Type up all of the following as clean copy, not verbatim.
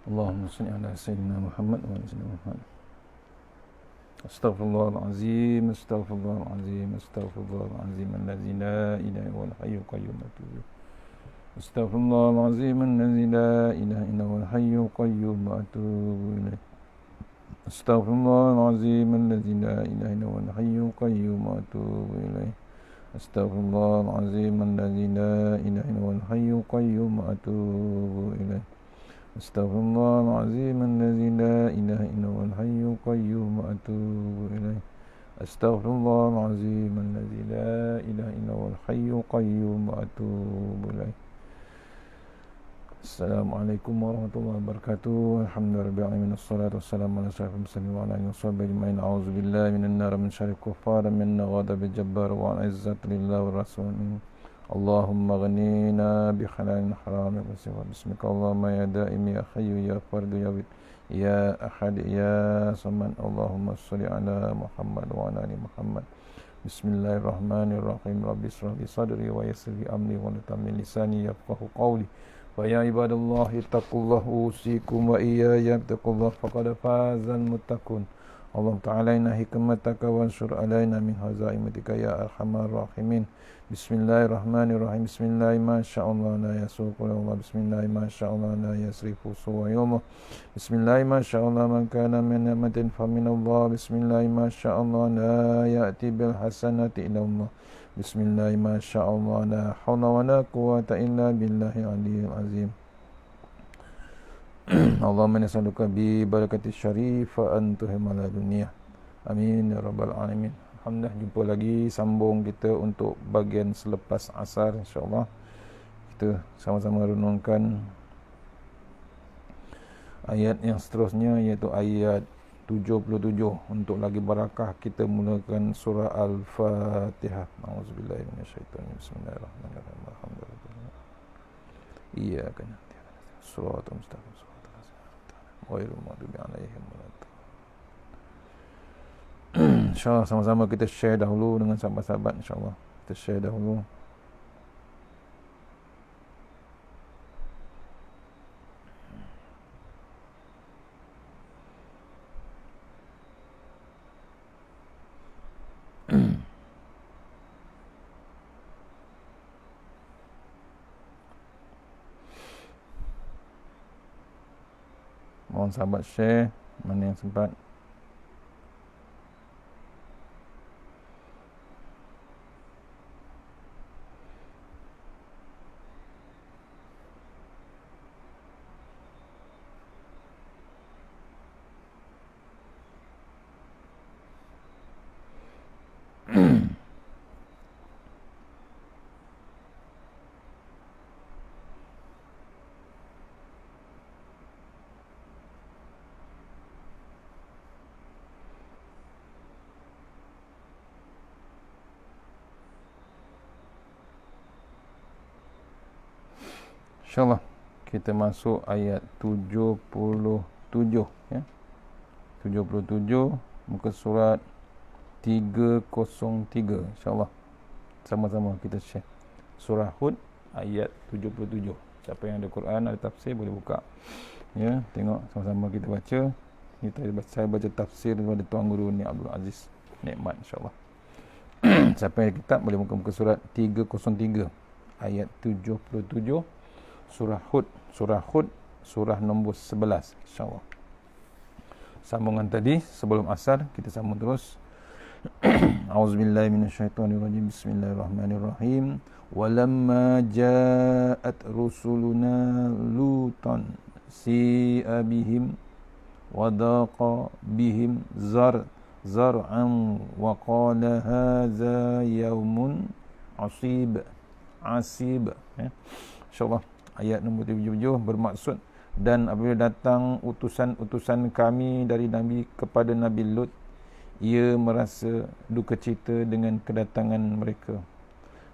Allahumma salli ala sayyidina Muhammad wa ala sayyidina Muhammad. Astaghfirullahalazim, astaghfirullahalazim, astaghfirullahalazim allazi la ilaha illal hayyul qayyum atubu ilaih. Astaghfirullahalazim allazi la ilaha illal hayyul qayyum atubu ilaih. Astaghfirullahalazim allazi la ilaha illal hayyul qayyum atubu ilaih. Astaghfirullahalazim allazi la ilaha illal hayyul qayyum atubu ilaih. Astaghfirullahalazim allazi la ilaha illal hayyul qayyum atubu ilaih. Astaghfirullahalazim allazi la ilaha illal hayyul qayyum atubu ilaih. Assalamualaikum warahmatullahi wabarakatuh. Alhamdulillahirabbil alamin, wassalatu wassalamu ala asyrafil mursalin wa ala alihi washabbihi ajma'in. A'udzubillahi minan nar min syarril kuffar min ghadabil jabbar wa izzati lillahi wa rasulih. Allahumma ghanina bi halalin haram wa bismika Allahumma ya daim ya hayyu ya fardu ya wid ya ahad ya samad. Allahumma shalli ala Muhammad wa ala ali Muhammad. Bismillahirrahmanirrahim. Rabbi shrah li sadri wa yassir li amri wa tammin lisani yafqahu qawli. Fa ya ibadallahi taqullaha usikum wa iyaya taqullaha faqad fazal muttaqun. Allah Ta'ala inna hikmataka wa ansur alaina min hazaimatika ya arhamar rahimin. Bismillahirrahmanirrahim. Bismillahi ma sya'allah la yasuqu Allah. Bismillahi ma sya'allah la yasrifu suwayumah. Bismillahi ma sya'allah man kana min ni'matin fa min Allah. Bismillahi ma sya'allah la ya'ti bil hasanati illa Allah. Bismillahi ma sya'allah la hawla wa la quwwata illa billahi aliyyil azim. Allahumma nas'aluka bi barakati syarifa an tuhimala dunia. Amin ya rabbal alamin. Alhamdulillah, jumpa lagi, sambung kita untuk bahagian selepas asar, insyaAllah. Kita sama-sama renungkan ayat yang seterusnya, iaitu ayat 77. Untuk lagi barakah, kita mulakan surah Al-Fatihah. A'udzubillahi minasyaitonir rajim. Bismillahirrahmanirrahim. Alhamdulillah. Iyyaka na'budu wa iyyaka nasta'in. Shiratal mustaqim. Ghairil maghdubi 'alaihim waladdallin. InsyaAllah sama-sama kita share dahulu dengan sahabat-sahabat. InsyaAllah kita share dahulu. Mohon sahabat share mana yang sempat. InsyaAllah kita masuk ayat 77 ya. 77 muka surat 303. InsyaAllah sama-sama kita share surah Hud ayat 77. Siapa yang ada Quran, ada tafsir, boleh buka ya, tengok sama-sama kita baca. Saya baca tafsir daripada Tuan Guru ni Abdul Aziz Nikmat, insyaAllah. Siapa yang ada kitab boleh buka muka surat 303 ayat 77 surah Hud, surah nombor 11, insyaAllah. Sambungan tadi sebelum asar, kita sambung terus. A'udzubillahi minasyaitonirrajim. Bismillahirrahmanirrahim. Walamma ja'at rusuluna lutan si'a bihim wadaqa bihim zar'an wa qala hadza yaumun asib ya. InsyaAllah ayat nombor 77 bermaksud, dan apabila datang utusan-utusan kami dari Nabi kepada Nabi Lut, ia merasa duka cita dengan kedatangan mereka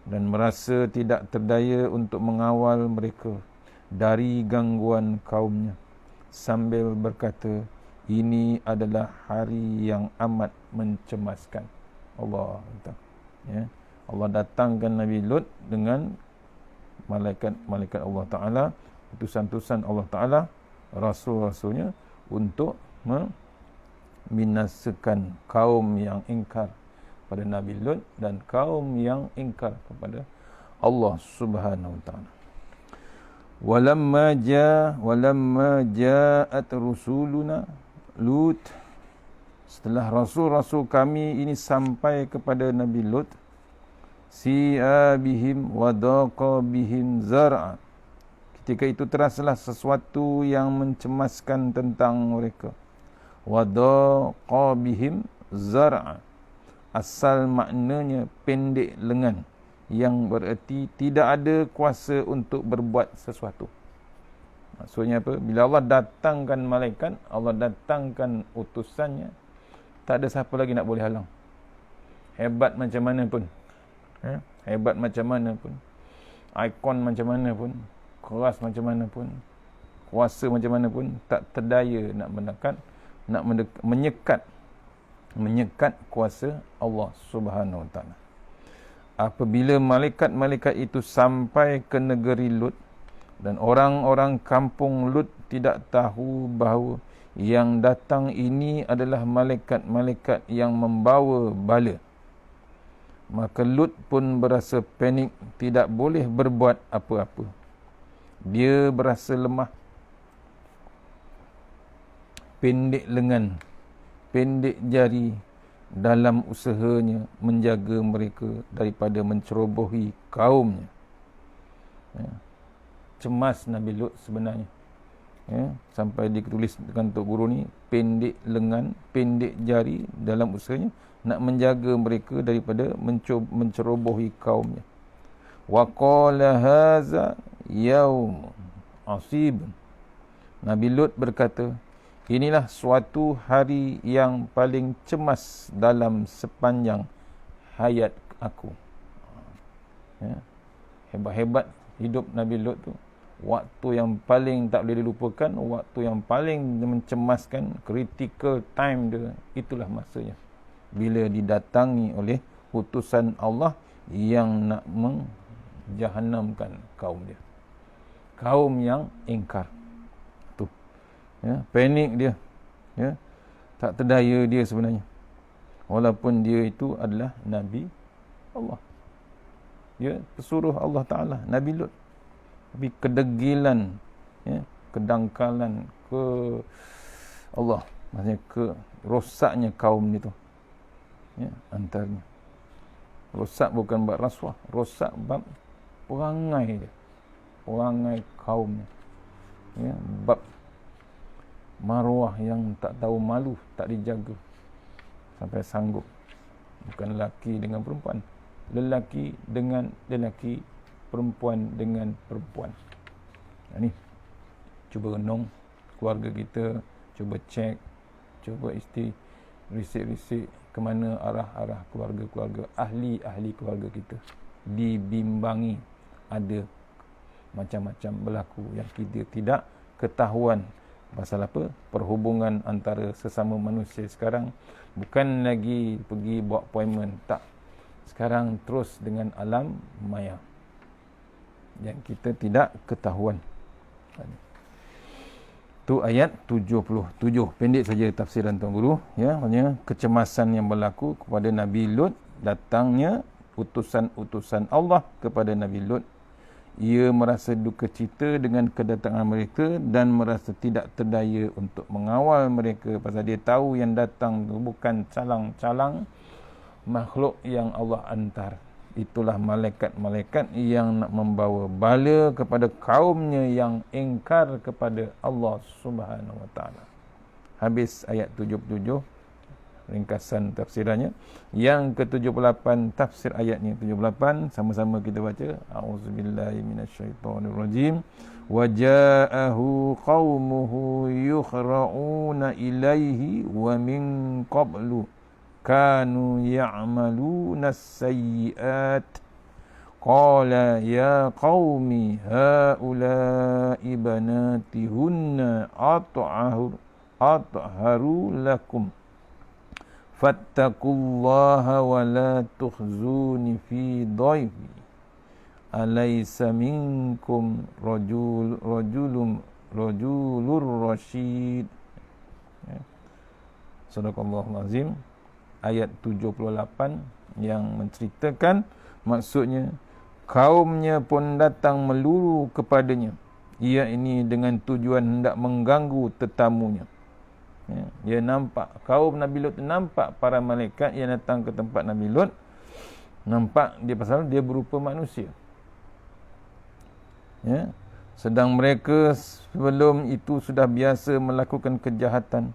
dan merasa tidak terdaya untuk mengawal mereka dari gangguan kaumnya, sambil berkata, ini adalah hari yang amat mencemaskan. Allah ya. Allah datangkan Nabi Lut dengan malaikat Allah Ta'ala, utusan-utusan Allah Ta'ala rasul-rasulnya untuk membinasakan kaum yang ingkar pada Nabi Lut dan kaum yang ingkar kepada Allah Subhanahu wa taala. Walamma ja'at rusuluna Lut, setelah rasul-rasul kami ini sampai kepada Nabi Lut, si'a bihim wa daqa bihim zar'a, ketika itu teraslah sesuatu yang mencemaskan tentang mereka. Wa daqa bihim zar'a, asal maknanya pendek lengan, yang bererti tidak ada kuasa untuk berbuat sesuatu. Maksudnya apa? Bila Allah datangkan malaikat, Allah datangkan utusannya, tak ada siapa lagi nak boleh halang. Hebat macam mana pun, hebat macam mana pun, ikon macam mana pun, keras macam mana pun, kuasa macam mana pun, tak terdaya nak menyekat kuasa Allah Subhanahu wa taala. Apabila malaikat-malaikat itu sampai ke negeri Lut, dan orang-orang kampung Lut tidak tahu bahawa yang datang ini adalah malaikat-malaikat yang membawa bala, maka Lut pun berasa panik, tidak boleh berbuat apa-apa. Dia berasa lemah, pendek lengan, pendek jari dalam usahanya menjaga mereka daripada mencerobohi kaumnya. Cemas Nabi Lut sebenarnya, sampai ditulis dengan Tok Guru ni, pendek lengan, pendek jari dalam usahanya nak menjaga mereka daripada mencerobohi kaumnya. Wa qala haza yaum asib, Nabi Lut berkata, inilah suatu hari yang paling cemas dalam sepanjang hayat aku. Hebat-hebat hidup Nabi Lut tu. Waktu yang paling tak boleh dilupakan, waktu yang paling mencemaskan, critical time dia, itulah masanya bila didatangi oleh utusan Allah yang nak menjahanamkan kaum dia, kaum yang ingkar tu. Panik dia, tak terdaya dia sebenarnya, walaupun dia itu adalah Nabi Allah, pesuruh Allah Ta'ala, Nabi Lut. Tapi kedegilan, kedangkalan ke Allah, maksudnya ke rosaknya kaum itu, antaranya rosak bukan bab rasuah, rosak bab perangai dia, perangai kaumnya, bab maruah yang tak tahu malu, tak dijaga, sampai sanggup bukan lelaki dengan perempuan, lelaki dengan lelaki, perempuan dengan perempuan. Ni cuba renung keluarga kita, cuba cek, cuba risik ke mana arah-arah keluarga-keluarga, ahli-ahli keluarga kita dibimbangi ada macam-macam berlaku yang kita tidak ketahuan. Pasal apa? Perhubungan antara sesama manusia sekarang bukan lagi pergi buat appointment, tak. Sekarang terus dengan alam maya yang kita tidak ketahuan. Tu ayat 77. Pendek saja tafsiran Tuan Guru, maksudnya kecemasan yang berlaku kepada Nabi Lut, datangnya utusan-utusan Allah kepada Nabi Lut. Ia merasa duka cita dengan kedatangan mereka dan merasa tidak terdaya untuk mengawal mereka, pasal dia tahu yang datang tu bukan calang-calang makhluk yang Allah hantar. Itulah malaikat-malaikat yang nak membawa bala kepada kaumnya yang ingkar kepada Allah Subhanahu wa taala. Habis ayat 77, ringkasan tafsirannya. Yang ke-78 tafsir ayatnya 78, sama-sama kita baca. A'udzubillahi minasyaitonirrajim. Wa ja'ahu qaumuhu yukhra'una ilaihi wa min qablu kanu ya'maluna as-sayyi'at qala ya qaumi haula'i banati hunna atharu lakum fattaqullaha wa la tukhzuni fi dhaifi alaysa minkum rajulun rajulur rasyid. Ya. Sadaqallahul azim. Ayat 78 yang menceritakan, maksudnya kaumnya pun datang meluru kepadanya, ia ini dengan tujuan hendak mengganggu tetamunya. Ya, dia nampak, kaum Nabi Lut nampak para malaikat yang datang ke tempat Nabi Lut, nampak dia pasal dia berupa manusia. Ya, sedang mereka sebelum itu sudah biasa melakukan kejahatan.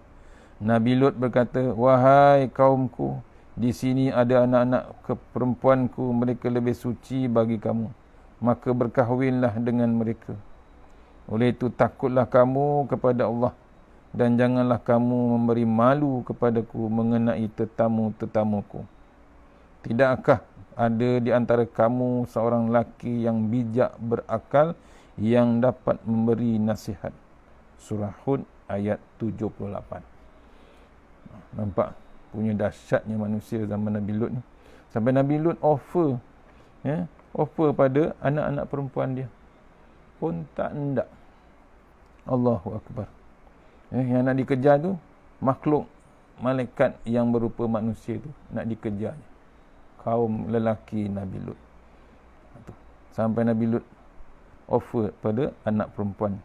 Nabi Lut berkata, wahai kaumku, di sini ada anak-anak perempuanku, mereka lebih suci bagi kamu, maka berkahwinlah dengan mereka. Oleh itu takutlah kamu kepada Allah, dan janganlah kamu memberi malu kepadaku mengenai tetamu-tetamuku. Tidakkah ada di antara kamu seorang lelaki yang bijak berakal yang dapat memberi nasihat? Surah Hud ayat 78. Nampak punya dahsyatnya manusia zaman Nabi Lut ni. Sampai Nabi Lut offer pada anak-anak perempuan dia pun tak hendak. Allahu Akbar. Yang nak dikejar tu makhluk malaikat yang berupa manusia tu nak dikejar. Kaum lelaki Nabi Lut. Sampai Nabi Lut offer pada anak perempuan.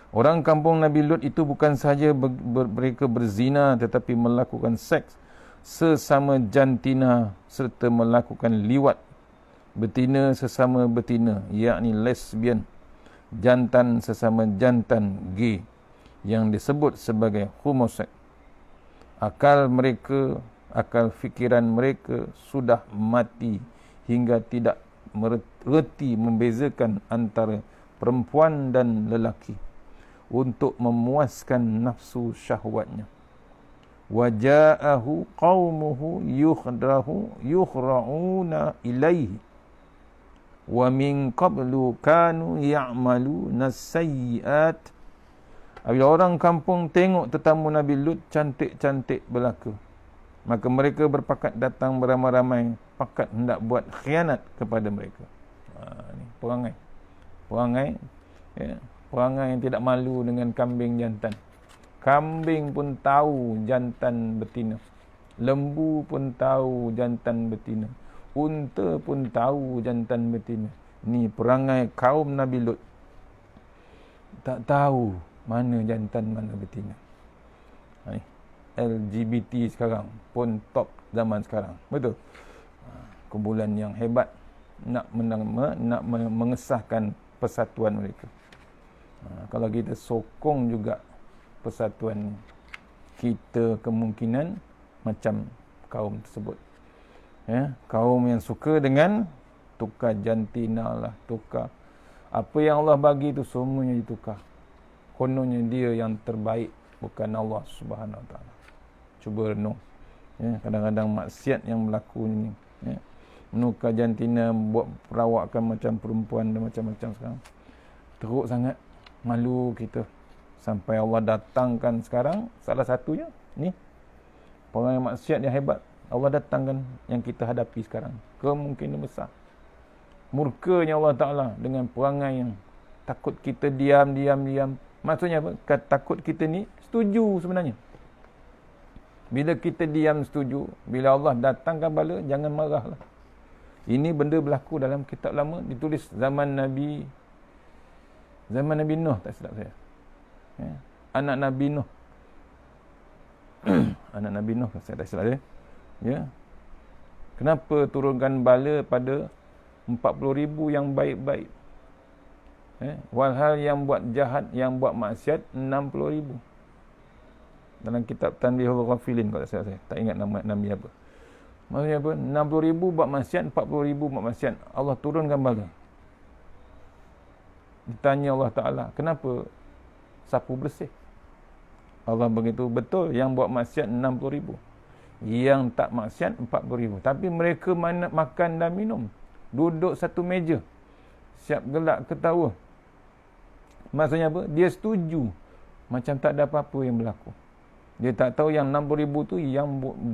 Orang kampung Nabi Lut itu bukan sahaja mereka berzina, tetapi melakukan seks sesama jantina serta melakukan liwat betina sesama betina, yakni lesbian, jantan sesama jantan, gay, yang disebut sebagai homoseks. Akal fikiran mereka sudah mati hingga tidak mereti membezakan antara perempuan dan lelaki untuk memuaskan nafsu syahwatnya. Waja'ahu qaumuhu yukhra'una ilaihi wa min qablu kanu ya'maluna sayyi'at. Apabila orang kampung tengok tetamu Nabi Lut cantik-cantik belaka, maka mereka berpakat datang beramai-ramai, pakat hendak buat khianat kepada mereka. Ini perangai ya. Perangai yang tidak malu dengan kambing jantan. Kambing pun tahu jantan betina. Lembu pun tahu jantan betina. Unta pun tahu jantan betina. Ni perangai kaum Nabi Lut. Tak tahu mana jantan mana betina. LGBT sekarang pun top zaman sekarang. Betul? Kumpulan yang hebat nak mengesahkan persatuan mereka. Kalau kita sokong juga persatuan, kita kemungkinan macam kaum tersebut. Ya, kaum yang suka dengan tukar jantina lah, tukar apa yang Allah bagi itu semuanya ditukar. Kononnya dia yang terbaik, bukan Allah Subhanahu Wa Taala. Cuba renung. Ya, kadang-kadang maksiat yang berlaku ini, ya, menukar jantina, buat perawakan macam perempuan dan macam-macam sekarang. Teruk sangat. Malu kita. Sampai Allah datangkan sekarang, salah satunya ni, orang maksiat yang hebat, Allah datangkan yang kita hadapi sekarang. Kemungkinan besar murkanya Allah Ta'ala dengan perangai yang takut kita diam. Maksudnya apa? Takut kita ni setuju sebenarnya. Bila kita diam setuju, bila Allah datangkan bala, jangan marahlah. Ini benda berlaku dalam kitab lama, ditulis zaman Nabi Nuh, tak silap saya. Ya. Anak Nabi Nuh. Anak Nabi Nuh, saya tak silap saya. Ya. Kenapa turunkan bala pada 40,000 yang baik-baik? Walhal yang buat jahat, yang buat maksiat 60,000. Dalam kitab Tanbihul Ghafilin, kalau tak silap saya. Tak ingat nama Nabi apa. Maksudnya apa? 60,000 buat maksiat, 40,000 buat maksiat. Allah turunkan bala. Ditanya Allah Ta'ala, kenapa sapu bersih? Allah begitu, betul yang buat maksiat 60,000, yang tak maksiat 40,000. Tapi mereka makan dan minum, duduk satu meja, siap gelak ketawa. Maksudnya apa? Dia setuju macam tak ada apa-apa yang berlaku. Dia tak tahu yang 60,000 tu yang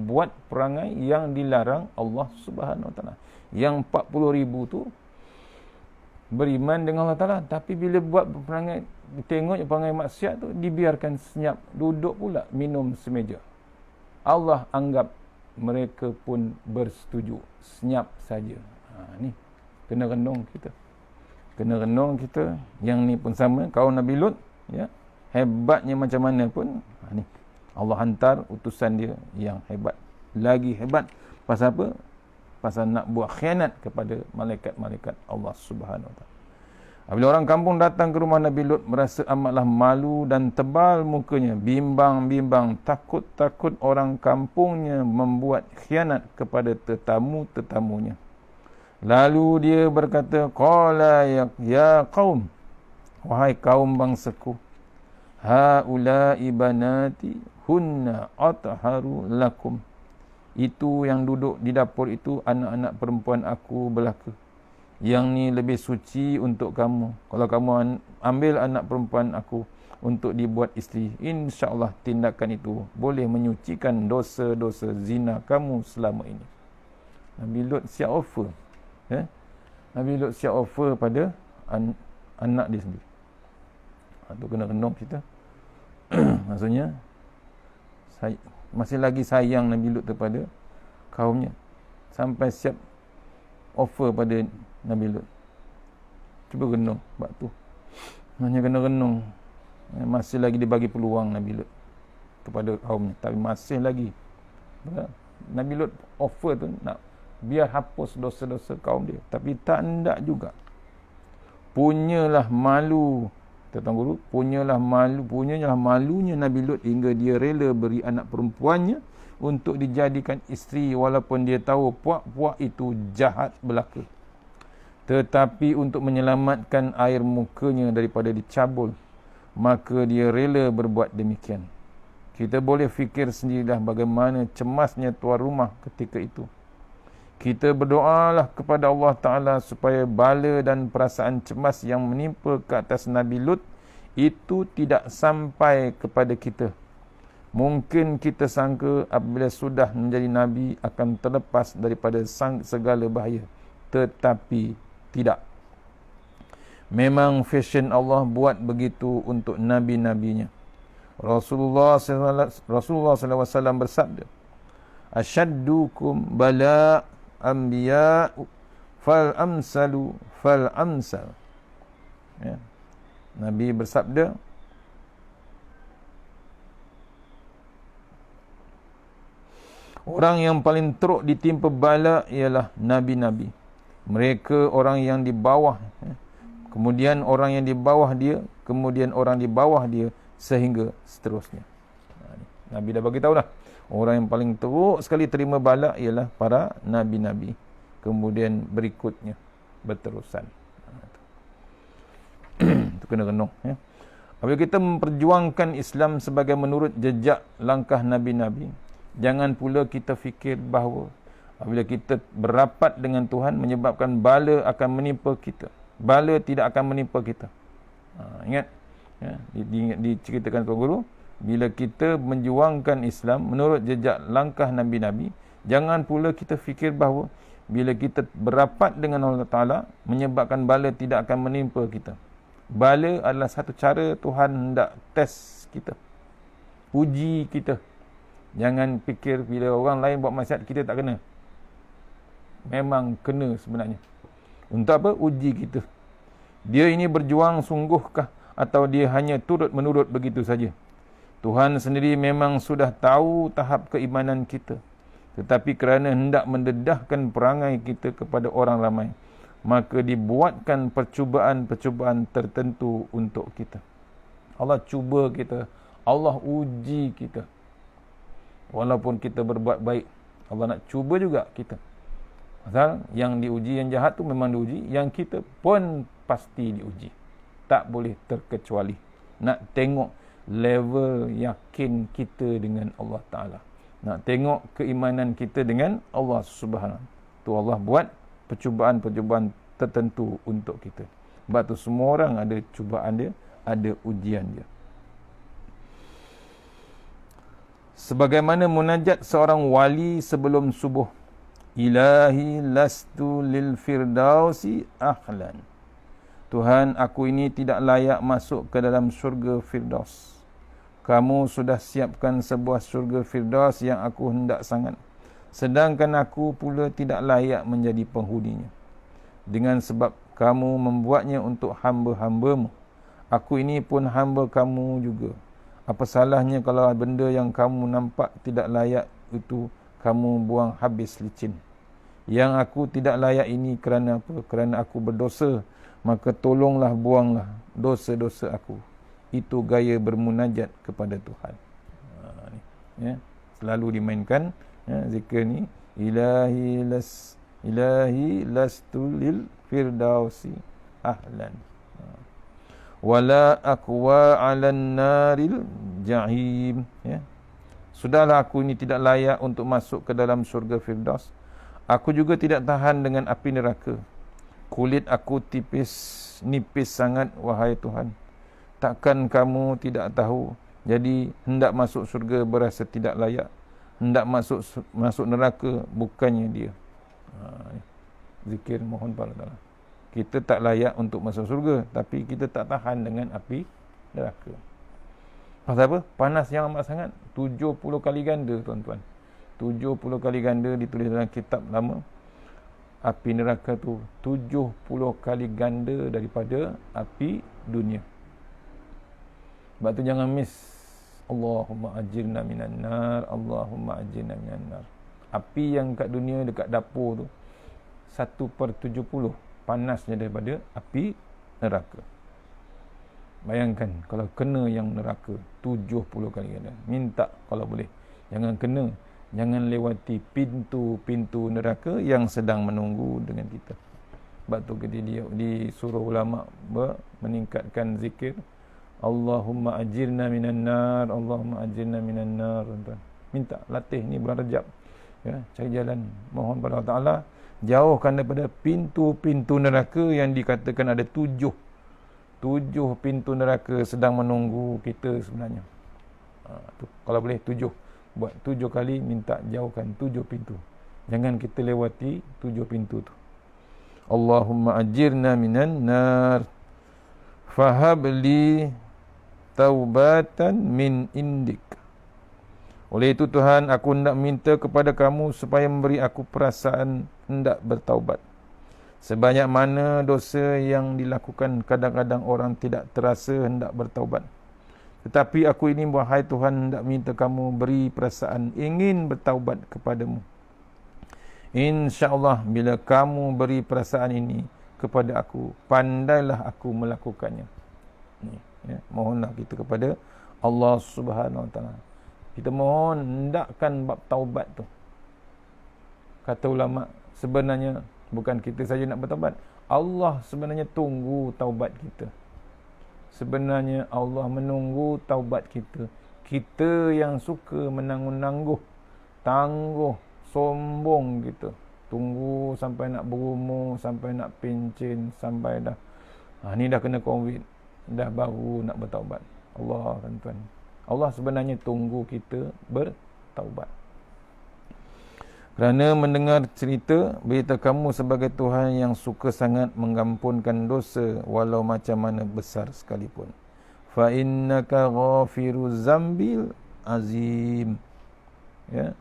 buat perangai yang dilarang Allah Subhanahu Wa Ta'ala. Yang 40,000 tu beriman dengan Allah Ta'ala, tapi bila buat perangai, tengok perangai maksiat tu, dibiarkan senyap, duduk pula minum semeja. Allah anggap mereka pun bersetuju, senyap saja. Ni kena renung kita. Kena renung kita. Yang ni pun sama, kaum Nabi Lut, ya, hebatnya macam mana pun, ni Allah hantar utusan dia yang hebat, lagi hebat. Pasal apa? Pasal nak buat khianat kepada malaikat-malaikat Allah Subhanahu Wa Taala. Bila orang kampung datang ke rumah Nabi Lut, merasa amatlah malu dan tebal mukanya, bimbang-bimbang, takut-takut orang kampungnya membuat khianat kepada tetamu-tetamunya. Lalu dia berkata, qala ya qaum, wahai kaum bangsaku, haula'i banati hunna atharu lakum. Itu yang duduk di dapur itu anak-anak perempuan aku belaka. Yang ni lebih suci untuk kamu. Kalau kamu ambil anak perempuan aku untuk dibuat isteri, insya-Allah tindakan itu boleh menyucikan dosa-dosa zina kamu selama ini. Nabi Lut siap offer. Nabi Lut siap offer pada anak dia sendiri. Itu kena renung kita. Maksudnya masih lagi sayang Nabi Lut kepada kaumnya, sampai siap offer pada Nabi Lut. Cuba renung bab tu. Hanya kena renung. Masih lagi dibagi peluang Nabi Lut kepada kaumnya, tapi masih lagi Nabi Lut offer tu nak biar hapus dosa-dosa kaum dia, tapi tak hendak juga. Punyalah malu, Tuan Guru, punyalah malunya Nabi Lut hingga dia rela beri anak perempuannya untuk dijadikan isteri, walaupun dia tahu puak-puak itu jahat belaka. Tetapi untuk menyelamatkan air mukanya daripada dicabul, maka dia rela berbuat demikian. Kita boleh fikir sendirilah bagaimana cemasnya tuan rumah ketika itu. Kita berdoalah kepada Allah Ta'ala supaya bala dan perasaan cemas yang menimpa ke atas Nabi Lut itu tidak sampai kepada kita. Mungkin kita sangka apabila sudah menjadi Nabi akan terlepas daripada segala bahaya. Tetapi tidak. Memang fashion Allah buat begitu untuk Nabi-Nabinya. Rasulullah SAW bersabda, asyaddukum bala anbiya fal amsalu fal amsal. Ya. Nabi bersabda, orang yang paling teruk ditimpa bala ialah Nabi-Nabi. Mereka orang yang di bawah, kemudian orang yang di bawah dia, kemudian orang di bawah dia, sehingga seterusnya. Nabi dah bagi tahu dah, orang yang paling teruk sekali terima bala ialah para Nabi-Nabi. Kemudian berikutnya berterusan. Itu kena renung. Ya. Apabila kita memperjuangkan Islam sebagai menurut jejak langkah Nabi-Nabi, jangan pula kita fikir bahawa apabila kita berapat dengan Tuhan menyebabkan bala akan menimpa kita. Bala tidak akan menimpa kita. Ingat, ya, diceritakan Tuan Guru, bila kita menjuangkan Islam menurut jejak langkah Nabi-Nabi, jangan pula kita fikir bahawa bila kita berapat dengan Allah Ta'ala menyebabkan bala tidak akan menimpa kita. Bala adalah satu cara Tuhan hendak test kita, uji kita. Jangan fikir bila orang lain buat maksiat kita tak kena. Memang kena sebenarnya. Untuk apa? Uji kita. Dia ini berjuang sungguhkah atau dia hanya turut menurut begitu saja? Tuhan sendiri memang sudah tahu tahap keimanan kita. Tetapi kerana hendak mendedahkan perangai kita kepada orang ramai, maka dibuatkan percubaan-percubaan tertentu untuk kita. Allah cuba kita, Allah uji kita. Walaupun kita berbuat baik, Allah nak cuba juga kita. Pasal yang diuji, yang jahat tu memang diuji, yang kita pun pasti diuji. Tak boleh terkecuali. Nak tengok level yakin kita dengan Allah Ta'ala. Nak tengok keimanan kita dengan Allah Subhanahu. Tu Allah buat percubaan-percubaan tertentu untuk kita. Sebab tu semua orang ada cubaan dia, ada ujian dia. Sebagaimana munajat seorang wali sebelum subuh, ilahi lastu lil firdausi ahlan Tuhan, aku ini tidak layak masuk ke dalam syurga Firdaus. Kamu sudah siapkan sebuah syurga Firdaus yang aku hendak sangat. Sedangkan aku pula tidak layak menjadi penghuninya. Dengan sebab kamu membuatnya untuk hamba-hambamu. Aku ini pun hamba kamu juga. Apa salahnya kalau benda yang kamu nampak tidak layak itu kamu buang habis licin. Yang aku tidak layak ini kerana apa? Kerana aku berdosa. Maka tolonglah buanglah dosa-dosa aku. Itu gaya bermunajat kepada Tuhan. Ya, selalu dimainkan zikir ni. Ilahi lastu lil firdausi ahlan. Wala aqwa 'alan naril jahim. Ya. Sudahlah, aku ini tidak layak untuk masuk ke dalam syurga Firdaus. Aku juga tidak tahan dengan api neraka. Kulit aku nipis sangat, wahai Tuhan. Takkan kamu tidak tahu? Jadi hendak masuk syurga berasa tidak layak. Hendak masuk neraka bukannya dia. Zikir mohon pada Allah. Kita tak layak untuk masuk surga, tapi kita tak tahan dengan api neraka. Pasal apa? Panas yang amat sangat. 70 kali ganda, tuan-tuan. 70 kali ganda ditulis dalam kitab lama. Api neraka tu 70 kali ganda daripada api dunia. Sebab tu jangan miss. Allahumma ajirna minan nar, Allahumma ajirna minan nar. Api yang kat dunia dekat dapur tu 1/70 panasnya daripada api neraka. Bayangkan kalau kena yang neraka 70 kali ganda. Minta kalau boleh jangan kena, jangan lewati pintu-pintu neraka yang sedang menunggu dengan kita. Sebab tu dia disuruh ulama meningkatkan zikir Allahumma ajirna minan nar, Allahumma ajirna minan nar. Minta latih ni bulan Rajab. Ya, cari jalan mohon pada Allah Taala jauhkan daripada pintu-pintu neraka yang dikatakan ada 7 pintu neraka sedang menunggu kita sebenarnya. Tu kalau boleh 7, buat 7 kali minta jauhkan 7 pintu. Jangan kita lewati 7 pintu tu. Allahumma ajirna minan nar. Fahab li taubatan min indik. Oleh itu Tuhan, aku hendak minta kepada kamu supaya memberi aku perasaan hendak bertaubat. Sebanyak mana dosa yang dilakukan, kadang-kadang orang tidak terasa hendak bertaubat. Tetapi aku ini, wahai Tuhan, hendak minta kamu beri perasaan ingin bertaubat kepadamu. InsyaAllah bila kamu beri perasaan ini kepada aku, pandailah aku melakukannya. Ni, ya, mohonlah kita kepada Allah Subhanahu Wa Taala. Kita mohon hendakkan bab taubat tu. Kata ulama, sebenarnya bukan kita saja nak bertaubat. Allah sebenarnya tunggu taubat kita. Sebenarnya Allah menunggu taubat kita. Kita yang suka menangguh-nangguh, tangguh, sombong kita. Tunggu sampai nak berumur, sampai nak pencen, sampai dah ni dah kena COVID, dah baru nak bertaubat. Allah, tuan-tuan, Allah sebenarnya tunggu kita bertaubat. Kerana mendengar cerita berita kamu sebagai Tuhan yang suka sangat mengampunkan dosa walau macam mana besar sekalipun. Fa innaka ghafiruz zambil azim. Ya.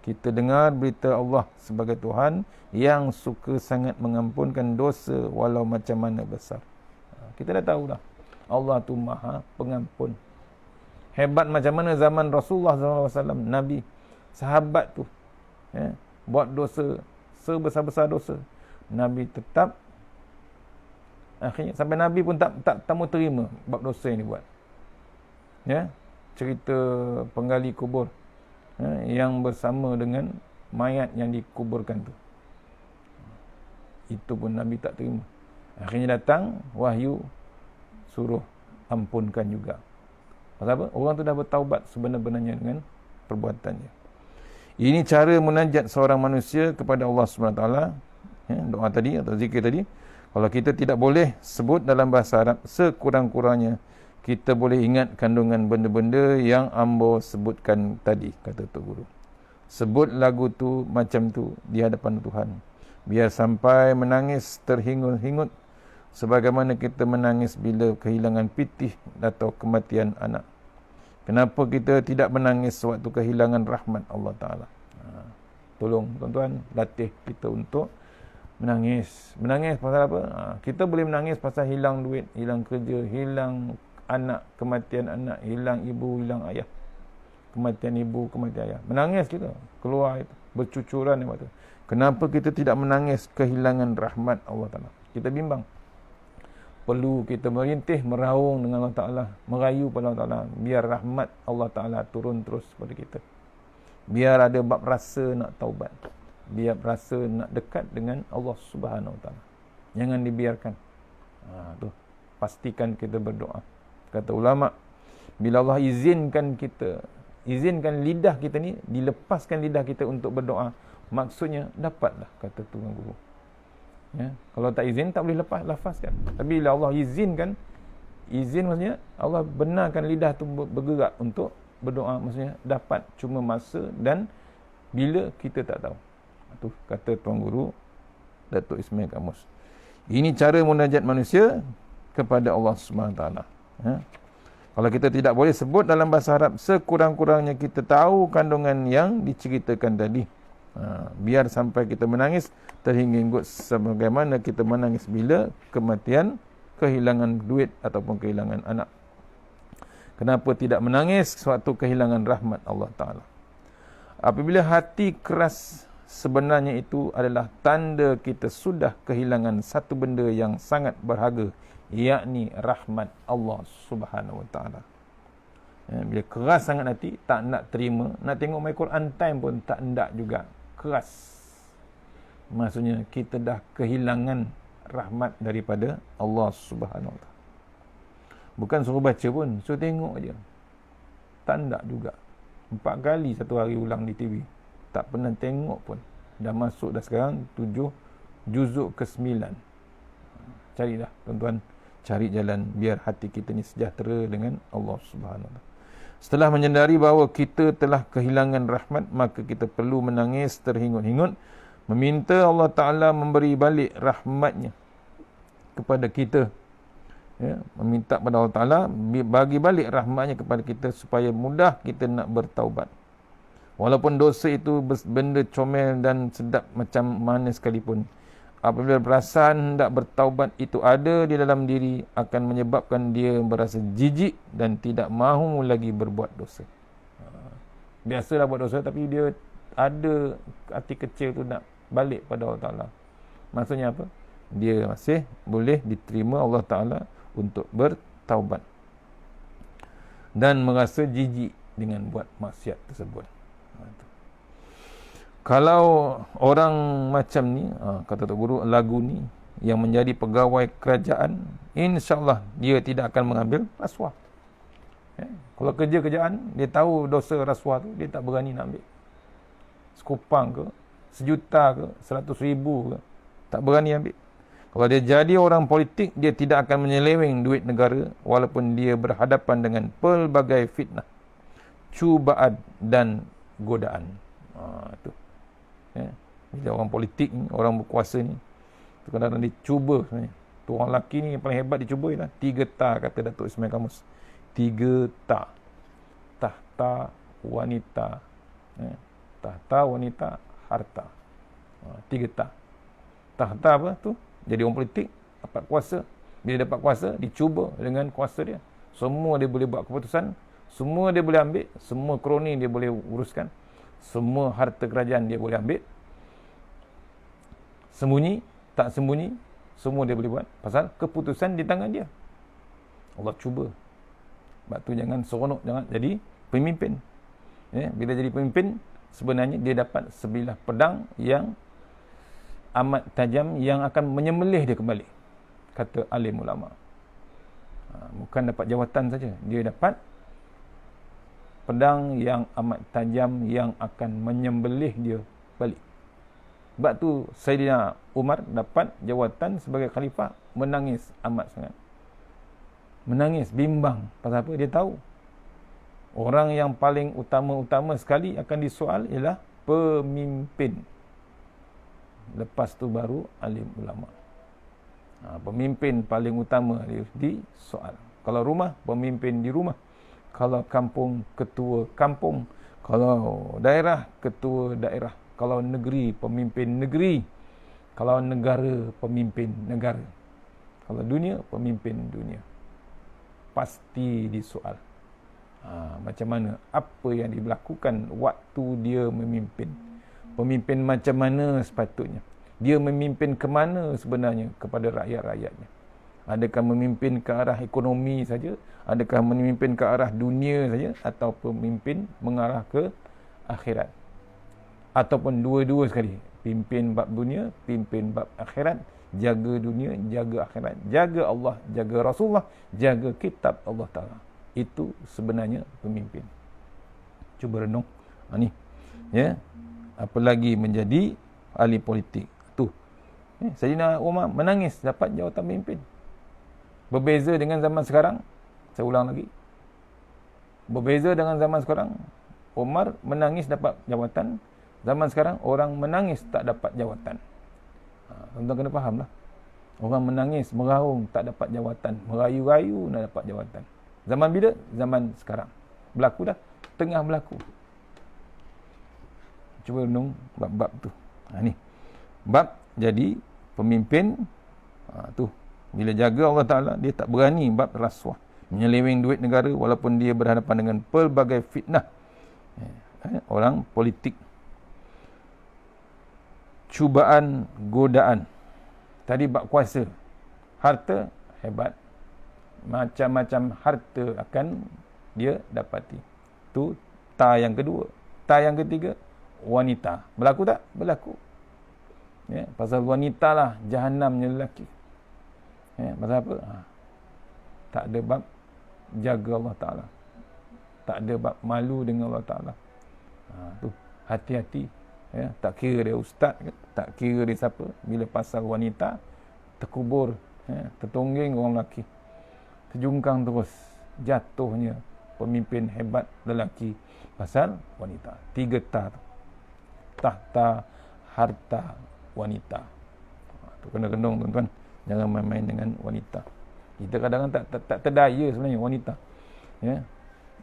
Kita dengar berita Allah sebagai Tuhan yang suka sangat mengampunkan dosa walau macam mana besar. Kita dah tahu dah, Allah tu Maha Pengampun. Hebat macam mana zaman Rasulullah SAW, Nabi, sahabat tu, ya, buat dosa sebesar-besar dosa, Nabi tetap akhirnya sampai Nabi pun tak mau terima bab dosa yang dibuat. Ya, cerita penggali kubur, ya, yang bersama dengan mayat yang dikuburkan tu, itu pun Nabi tak terima. Akhirnya datang wahyu suruh ampunkan juga. Pasal apa? Orang tu dah bertaubat sebenar-benarnya dengan perbuatannya. Ini cara munajat seorang manusia kepada Allah SWT. Ya, doa tadi atau zikir tadi, kalau kita tidak boleh sebut dalam bahasa Arab, sekurang-kurangnya kita boleh ingat kandungan benda-benda yang ambo sebutkan tadi, kata Tok Guru. Sebut lagu tu macam tu di hadapan Tuhan. Biar sampai menangis terhingut-hingut. sebagaimana kita menangis bila kehilangan pitih atau kematian anak. Kenapa kita tidak menangis sewaktu kehilangan rahmat Allah Ta'ala? Tolong tuan-tuan, latih kita untuk menangis. Menangis pasal apa? Kita boleh menangis pasal hilang duit, hilang kerja, hilang anak, kematian anak, hilang ibu, hilang ayah. Kematian ibu, kematian ayah. Menangis kita, keluar itu, bercucuran itu. Kenapa kita tidak menangis kehilangan rahmat Allah Ta'ala? Kita bimbang. Perlu kita merintih, meraung dengan Allah Ta'ala, merayu pada Allah Ta'ala, biar rahmat Allah Ta'ala turun terus pada kita. Biar ada bab rasa nak taubat, biar rasa nak dekat dengan Allah Subhanahu Wa Ta'ala. Jangan dibiarkan. Tu pastikan kita berdoa. Kata ulama, bila Allah izinkan kita, izinkan lidah kita ni, dilepaskan lidah kita untuk berdoa, maksudnya dapatlah, kata Tuan Guru. Ya, kalau tak izin tak boleh lafazkan. Tapi bila Allah izinkan, izin maksudnya Allah benarkan lidah tu bergerak untuk berdoa, maksudnya dapat, cuma masa dan bila kita tak tahu. Itu kata Tuan Guru Datuk Ismail Kamus. Ini cara munajat manusia kepada Allah SWT. Ya. Kalau kita tidak boleh sebut dalam bahasa Arab, sekurang-kurangnya kita tahu kandungan yang diceritakan tadi. Biar sampai kita menangis terhingga-hinggut sebagaimana kita menangis bila kematian, kehilangan duit ataupun kehilangan anak. Kenapa tidak menangis sewaktu kehilangan rahmat Allah Ta'ala? Apabila hati keras, sebenarnya itu adalah tanda kita sudah kehilangan satu benda yang sangat berharga, yakni rahmat Allah Subhanahu Wa Ta'ala. Bila keras sangat hati, tak nak terima, nak tengok my Quran time pun tak nak juga. Keras, maksudnya kita dah kehilangan rahmat daripada Allah Subhanahu Wa Ta'ala. Bukan suruh baca pun, suruh tengok aja, tak nak juga. 4 kali satu hari ulang di TV, tak pernah tengok pun. Dah masuk dah sekarang 7 juzuk ke-9. Carilah tuan-tuan, cari jalan biar hati kita ni sejahtera dengan Allah Subhanahu Wa Ta'ala. Setelah menyedari bahawa kita telah kehilangan rahmat, maka kita perlu menangis terhingut-hingut, meminta Allah Ta'ala memberi balik rahmatnya kepada kita. Ya, meminta kepada Allah Ta'ala bagi balik rahmatnya kepada kita supaya mudah kita nak bertaubat. Walaupun dosa itu benda comel dan sedap macam mana sekalipun, apabila perasaan hendak bertaubat itu ada di dalam diri, akan menyebabkan dia berasa jijik dan tidak mahu lagi berbuat dosa. Biasalah buat dosa, tapi dia ada hati kecil tu nak balik pada Allah Ta'ala. Maksudnya apa? Dia masih boleh diterima Allah Ta'ala untuk bertaubat dan merasa jijik dengan buat maksiat tersebut. Kalau orang macam ni, kata Tok Guru, lagu ni yang menjadi pegawai kerajaan, insya-Allah dia tidak akan mengambil rasuah. Kalau kerja kerajaan, dia tahu dosa rasuah tu, dia tak berani nak ambil. Sekupang ke, 1 juta ke, 100,000 ke, tak berani ambil. Kalau dia jadi orang politik, dia tidak akan menyeleweng duit negara walaupun dia berhadapan dengan pelbagai fitnah, cubaan dan godaan. Itu. Ya. Bila orang politik ni, orang berkuasa ni, kadang-kadang dicuba sebenarnya. Tu orang lelaki ni yang paling hebat dicuba ialah 3 ta, kata Datuk Ismail Kamus. 3 ta. Tahta, wanita. Ya. Tahta, wanita, harta. 3 ta. Tahta apa tu? Jadi orang politik, dapat kuasa. Bila dapat kuasa, dicuba dengan kuasa dia. Semua dia boleh buat keputusan, semua dia boleh ambil, semua kroni dia boleh uruskan, semua harta kerajaan dia boleh ambil. Sembunyi, tak sembunyi, semua dia boleh buat. Pasal keputusan di tangan dia. Allah cuba. Sebab tu jangan seronok, jangan jadi pemimpin. Bila jadi pemimpin, sebenarnya dia dapat sebilah pedang yang amat tajam yang akan menyembelih dia kembali, kata alim ulama. Bukan dapat jawatan saja, dia dapat pedang yang amat tajam yang akan menyembelih dia balik. Sebab tu Saidina Umar dapat jawatan sebagai khalifah, menangis amat sangat. Menangis, bimbang. Pasal apa? Dia tahu orang yang paling utama-utama sekali akan disoal ialah pemimpin. Lepas tu baru alim ulama. Pemimpin paling utama dia di soal. Kalau rumah, pemimpin di rumah. Kalau kampung, ketua kampung. Kalau daerah, ketua daerah. Kalau negeri, pemimpin negeri. Kalau negara, pemimpin negara. Kalau dunia, pemimpin dunia. Pasti disoal. Macam mana? Apa yang dilakukan waktu dia memimpin? Pemimpin macam mana sepatutnya? Dia memimpin ke mana sebenarnya kepada rakyat-rakyatnya? Adakah memimpin ke arah ekonomi saja? Adakah memimpin ke arah dunia saja? Atau pemimpin mengarah ke akhirat? Ataupun dua-dua sekali? Pimpin bab dunia, pimpin bab akhirat. Jaga dunia, jaga akhirat. Jaga Allah, jaga Rasulullah, jaga kitab Allah Ta'ala. Itu sebenarnya pemimpin. Cuba renung. Ni. Ya. Apalagi menjadi ahli politik. Tu. Sayyidina Umar menangis dapat jawatan pemimpin. Berbeza dengan zaman sekarang. Saya ulang lagi. Berbeza dengan zaman sekarang. Umar menangis dapat jawatan. Zaman sekarang orang menangis tak dapat jawatan. Tuan-tuan kena faham lah. Orang menangis, meraung tak dapat jawatan. Merayu-rayu nak dapat jawatan. Zaman bila? Zaman sekarang. Berlaku dah. Tengah berlaku. Cuba renung bab-bab tu. Ni. Bab jadi pemimpin. Tu. Bila jaga Allah Ta'ala, dia tak berani bab rasuah. Menyeleweng duit negara walaupun dia berhadapan dengan pelbagai fitnah. Orang politik. Cubaan, godaan. Tadi bab kuasa. Harta, hebat. Macam-macam harta akan dia dapati. Tu ta yang kedua. Ta yang ketiga, wanita. Berlaku tak? Berlaku. Ya, pasal wanita lah jahanamnya lelaki. Ya, pasal apa? Tak ada bab jaga Allah Ta'ala. Tak ada bab malu dengan Allah Ta'ala. Tu hati-hati. Ya, tak kira dia ustaz ke, tak kira dia siapa, bila pasal wanita terkubur, ya, tertonggeng orang lelaki, terjungkang terus jatuhnya pemimpin hebat lelaki pasal wanita. 3 ta tu. Tahta, harta, wanita. Tu kena renung tuan-tuan, jangan main-main dengan wanita. Kita kadang-kadang tak terdaya sebenarnya wanita. Ya.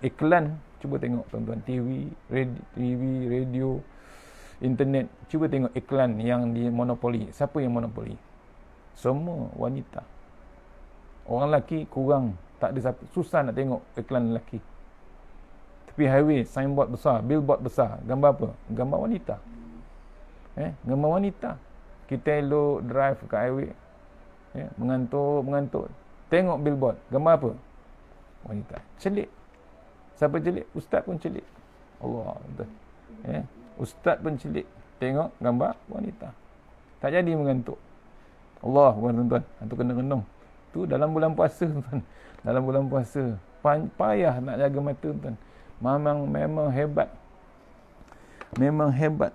Iklan, cuba tengok tuan-tuan, TV, radio, internet, cuba tengok iklan yang di monopoli. Siapa yang monopoli? Semua wanita. Orang lelaki kurang, tak ada siapa, susah nak tengok iklan lelaki. Tepi highway, signboard besar, billboard besar, gambar apa? Gambar wanita. Gambar wanita. Kita elok drive ke highway, mengantuk. Tengok billboard, gambar apa? Wanita. Celik. Siapa celik? Ustaz pun celik. Allah, betul. Ustaz pun celik. Tengok gambar wanita. Tak jadi mengantuk. Allah, tuan-tuan. Itu kena renung. Tu dalam bulan puasa, tuan. Dalam bulan puasa. Payah nak jaga mata, tuan. Memang hebat. Memang hebat.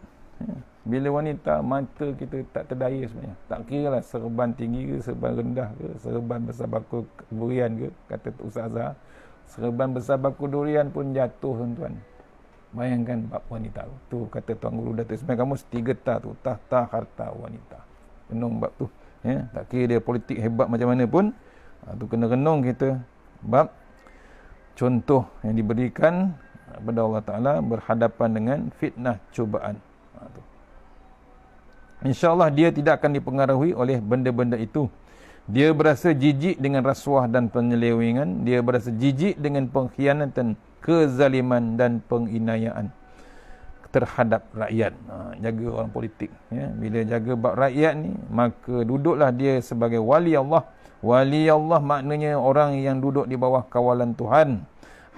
Bila wanita, mata kita tak terdaya sebenarnya. Tak kira lah serban tinggi ke, serban rendah ke, serban besar bakul durian ke, kata Ustaz Azhar. Serban besar bakul durian pun jatuh, tuan-tuan. Bayangkan bab wanita tu. Kata Tuan Guru Datuk Ismail Kamus, 3 ta tu. Tahta, harta, wanita. Renung bab tu. Ya, tak kira dia politik hebat macam mana pun. Tu kena renung kita. Bab contoh yang diberikan kepada Allah Ta'ala berhadapan dengan fitnah cubaan. Tu. InsyaAllah dia tidak akan dipengaruhi oleh benda-benda itu. Dia berasa jijik dengan rasuah dan penyelewengan. Dia berasa jijik dengan pengkhianatan, kezaliman dan penginayaan terhadap rakyat. Jaga orang politik. Ya. Bila jaga bab rakyat ni, maka duduklah dia sebagai wali Allah. Wali Allah maknanya orang yang duduk di bawah kawalan Tuhan.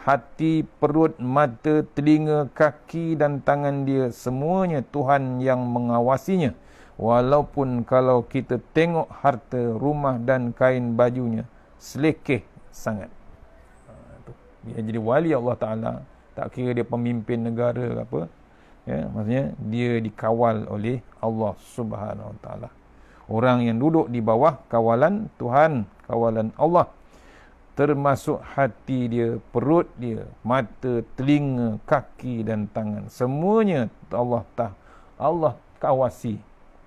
Hati, perut, mata, telinga, kaki dan tangan dia, semuanya Tuhan yang mengawasinya. Walaupun kalau kita tengok harta, rumah dan kain bajunya selekeh sangat. Dia jadi wali Allah Ta'ala. Tak kira dia pemimpin negara ke apa. Ya, maksudnya dia dikawal oleh Allah Subhanahu Wa Ta'ala. Orang yang duduk di bawah kawalan Tuhan, kawalan Allah. Termasuk hati dia, perut dia, mata, telinga, kaki dan tangan. Semuanya Allah kawasi.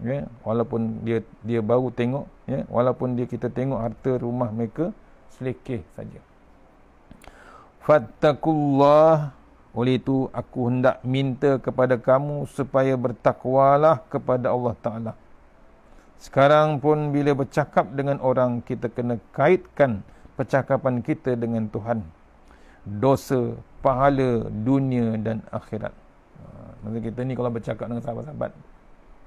Ya, walaupun dia baru tengok ya, walaupun kita tengok harta rumah mereka selekeh saja. Fattakullah, oleh itu aku hendak minta kepada kamu supaya bertakwalah kepada Allah Ta'ala. Sekarang pun bila bercakap dengan orang, kita kena kaitkan percakapan kita dengan Tuhan. Dosa, pahala, dunia dan akhirat. Maksud kita ni kalau bercakap dengan sahabat-sahabat,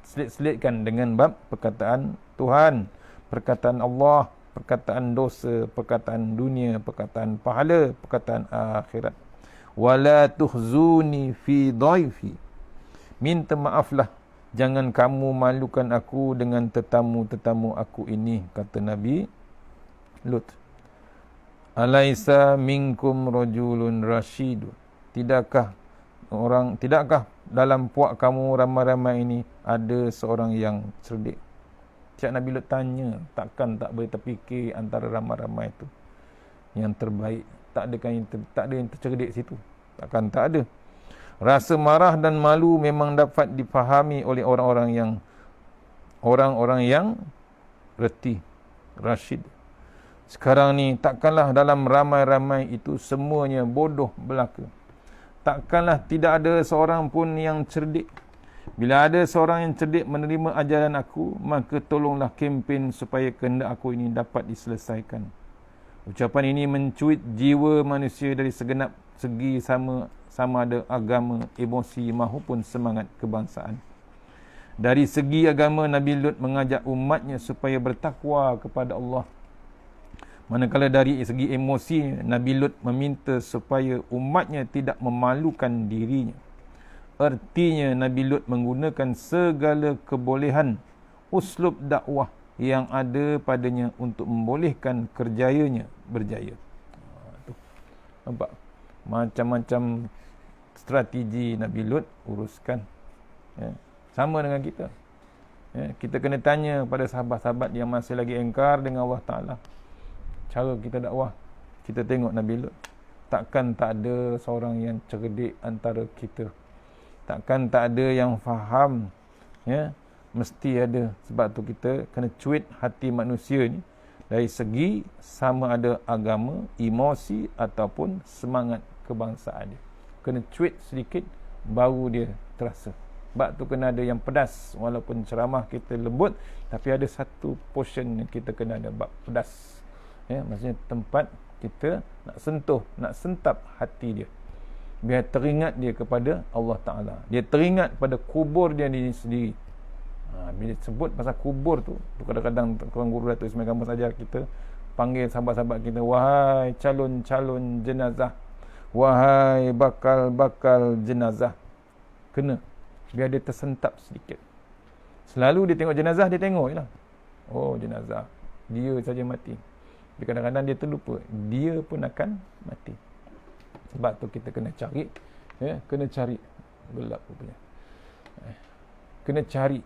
selit-selitkan dengan bab perkataan Tuhan, perkataan Allah, perkataan dosa, perkataan dunia, perkataan pahala, perkataan akhirat. Wala tuhzuni fi dhaifi, minta maaflah, jangan kamu malukan aku dengan tetamu-tetamu aku ini, kata Nabi Lut. Alaisa minkum rajulun rasyidun, tidakkah dalam puak kamu ramai-ramai ini ada seorang yang cerdik? Cik Nabi Lut tanya, takkan tak boleh terfikir antara ramai-ramai itu yang terbaik? Tak ada yang tercerdik situ. Takkan tak ada. Rasa marah dan malu memang dapat dipahami oleh orang-orang yang reti, rasyid. Sekarang ni takkanlah dalam ramai-ramai itu semuanya bodoh belaka. Takkanlah tidak ada seorang pun yang cerdik. Bila ada seorang yang cerdik menerima ajaran aku, maka tolonglah kempen supaya kehendak aku ini dapat diselesaikan. Ucapan ini mencuit jiwa manusia dari segenap segi, sama ada agama, emosi maupun semangat kebangsaan. Dari segi agama, Nabi Lut mengajak umatnya supaya bertakwa kepada Allah. Manakala dari segi emosi, Nabi Lut meminta supaya umatnya tidak memalukan dirinya. Artinya Nabi Lut menggunakan segala kebolehan uslub dakwah yang ada padanya untuk membolehkan kerjayanya berjaya. Nampak? Macam-macam strategi Nabi Lut uruskan. Ya. Sama dengan kita. Ya. Kita kena tanya pada sahabat-sahabat yang masih lagi engkar dengan Allah Ta'ala. Cara kita dakwah, kita tengok Nabi Lut. Takkan tak ada seorang yang cerdik antara kita. Takkan tak ada yang faham. Ya. Mesti ada. Sebab tu kita kena cuit hati manusia ni dari segi sama ada agama, emosi ataupun semangat kebangsaan dia. Kena cuit sedikit baru dia terasa. Sebab tu kena ada yang pedas. Walaupun ceramah kita lembut, tapi ada satu portion yang kita kena ada bab pedas. Ya, maksudnya tempat kita nak sentuh, nak sentap hati dia. Biar teringat dia kepada Allah Ta'ala. Dia teringat pada kubur dia sendiri. Bila sebut pasal kubur tu kadang-kadang kurang guru Datuk Ismail Kamus ajar kita, panggil sahabat-sahabat kita, wahai calon-calon jenazah, wahai bakal-bakal jenazah. Kena, biar dia tersentap sedikit. Selalu dia tengok jenazah, dia tengok je lah, oh jenazah, dia saja mati. Tapi kadang-kadang dia terlupa, dia pun akan mati. Sebab tu kita kena cari, ya, kena cari gelap rupanya. Kena cari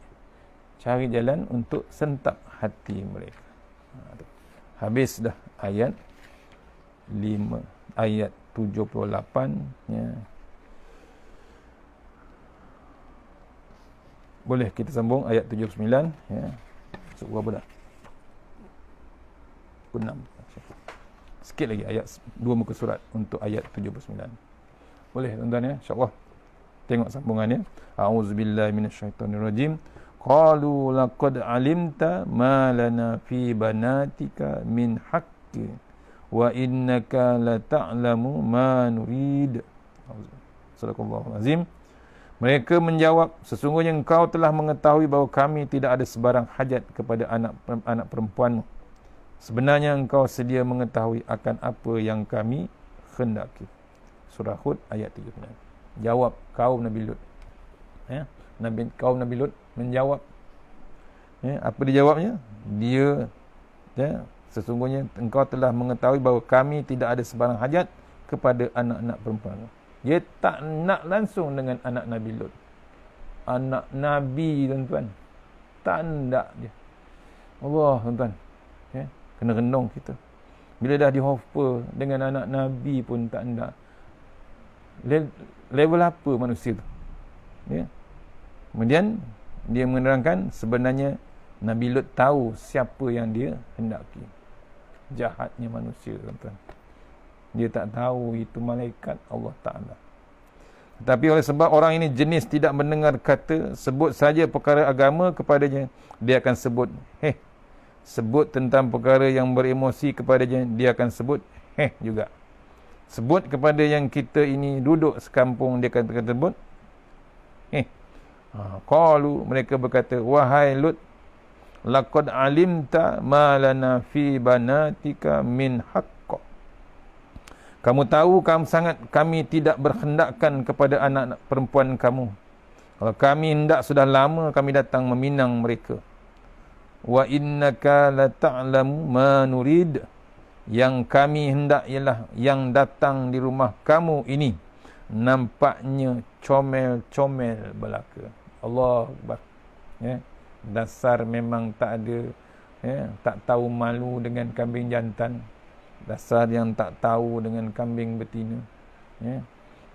jalan untuk sentap hati mereka. Habis dah ayat 5, ayat 78, ya. Boleh kita sambung ayat 79, ya. Masuk berapa dah? 6. Sikit lagi ayat 2 muka surat untuk ayat 79. Boleh tuan-tuan, ya, insya-Allah. Tengok sambungannya. A'udzubillahi minasyaitonirrajim. Qalu laqad alimta ma lana fi banatika min haqqi wa innaka la ta'lamu ma nurid. Sadaqallahul azim. Mereka menjawab, sesungguhnya engkau telah mengetahui bahawa kami tidak ada sebarang hajat kepada anak perempuanmu. Sebenarnya engkau sedia mengetahui akan apa yang kami khendaki. Surah Hud ayat 39. Jawab kaum Nabi Lut. Ya, kaum Nabi Lut menjawab. Ya, apa dijawabnya? Dia, ya, sesungguhnya engkau telah mengetahui bahawa kami tidak ada sebarang hajat kepada anak-anak perempuan. Dia tak nak langsung dengan anak Nabi Lut. Anak Nabi, tuan-tuan. Tak nak dia. Allah, tuan-tuan. Ya, kena renung kita. Bila dah dihofer dengan anak Nabi pun tak nak. Level apa manusia tu? Ya. Kemudian dia menerangkan sebenarnya Nabi Lut tahu siapa yang dia hendaki. Jahatnya manusia, tuan-tuan. Dia tak tahu itu malaikat Allah Ta'ala. Tapi oleh sebab orang ini jenis tidak mendengar kata, sebut saja perkara agama kepadanya, dia akan sebut sebut tentang perkara yang beremosi kepadanya, dia akan sebut juga. Sebut kepada yang kita ini duduk sekampung, dia akan sebut qalu, mereka berkata, wahai Lut, laqad alimta ma lana fi banatika min haqq. Kamu tahu kami tidak berhendakkan kepada anak perempuan kamu. Kalau kami hendak sudah lama kami datang meminang mereka. Wa innaka la ta'lamu ma nurid. Yang kami hendak ialah yang datang di rumah kamu ini nampaknya comel-comel belaka. Allah Akbar. Ya. Dasar memang tak ada, tak tahu malu dengan kambing jantan. Dasar yang tak tahu dengan kambing betina.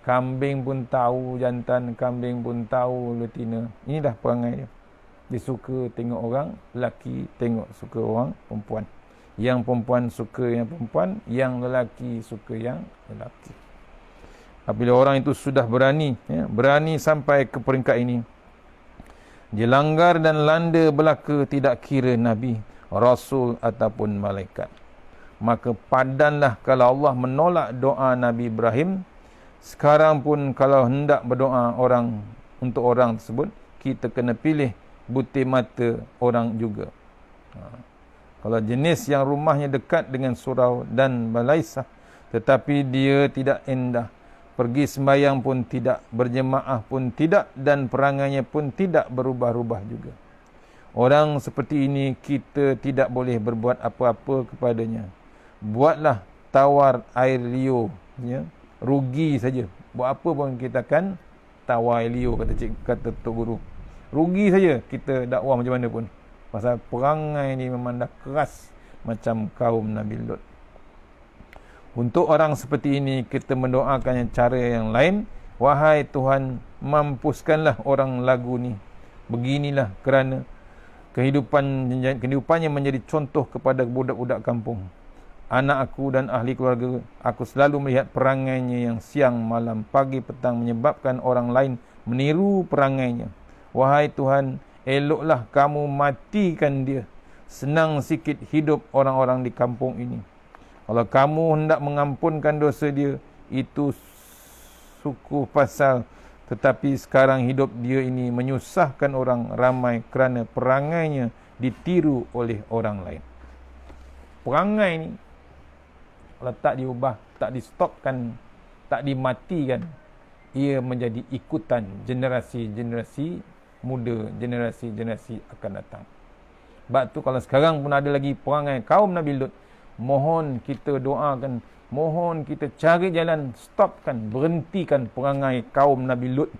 Kambing pun tahu jantan, kambing pun tahu betina. Inilah perangai dia. Dia suka tengok orang lelaki, suka orang perempuan. Yang perempuan suka yang perempuan, yang lelaki suka yang lelaki. Apabila orang itu sudah berani, berani sampai ke peringkat ini, dia langgar dan landa belaka, tidak kira Nabi, Rasul ataupun malaikat. Maka padanlah kalau Allah menolak doa Nabi Ibrahim. Sekarang pun kalau hendak berdoa orang untuk orang tersebut, kita kena pilih butir mata orang juga. Kalau jenis yang rumahnya dekat dengan surau dan balaisah, tetapi dia tidak indah, pergi sembahyang pun tidak, berjemaah pun tidak, dan perangainya pun tidak berubah-ubah juga. Orang seperti ini kita tidak boleh berbuat apa-apa kepadanya. Buatlah tawar air liur, rugi saja. Buat apa pun kita akan tawar air liur, kata Tok Guru. Rugi saja kita dakwah macam mana pun. Pasal perangai ni memang dah keras macam kaum Nabi Lut. Untuk orang seperti ini kita mendoakan cara yang lain. Wahai Tuhan, mampuskanlah orang lagu ni. Beginilah kerana kehidupannya menjadi contoh kepada budak-budak kampung. Anak aku dan ahli keluarga aku selalu melihat perangainya yang siang malam pagi petang menyebabkan orang lain meniru perangainya. Wahai Tuhan, eloklah kamu matikan dia. Senang sikit hidup orang-orang di kampung ini. Kalau kamu hendak mengampunkan dosa dia, itu suku pasal. Tetapi sekarang hidup dia ini menyusahkan orang ramai kerana perangainya ditiru oleh orang lain. Perangai ni kalau tak diubah, tak di-stopkan, tak dimatikan, ia menjadi ikutan generasi-generasi muda, generasi-generasi akan datang. Sebab tu kalau sekarang pun ada lagi perangai kaum Nabi Lut, mohon kita doakan, mohon kita cari jalan, stopkan, berhentikan perangai kaum Nabi Lut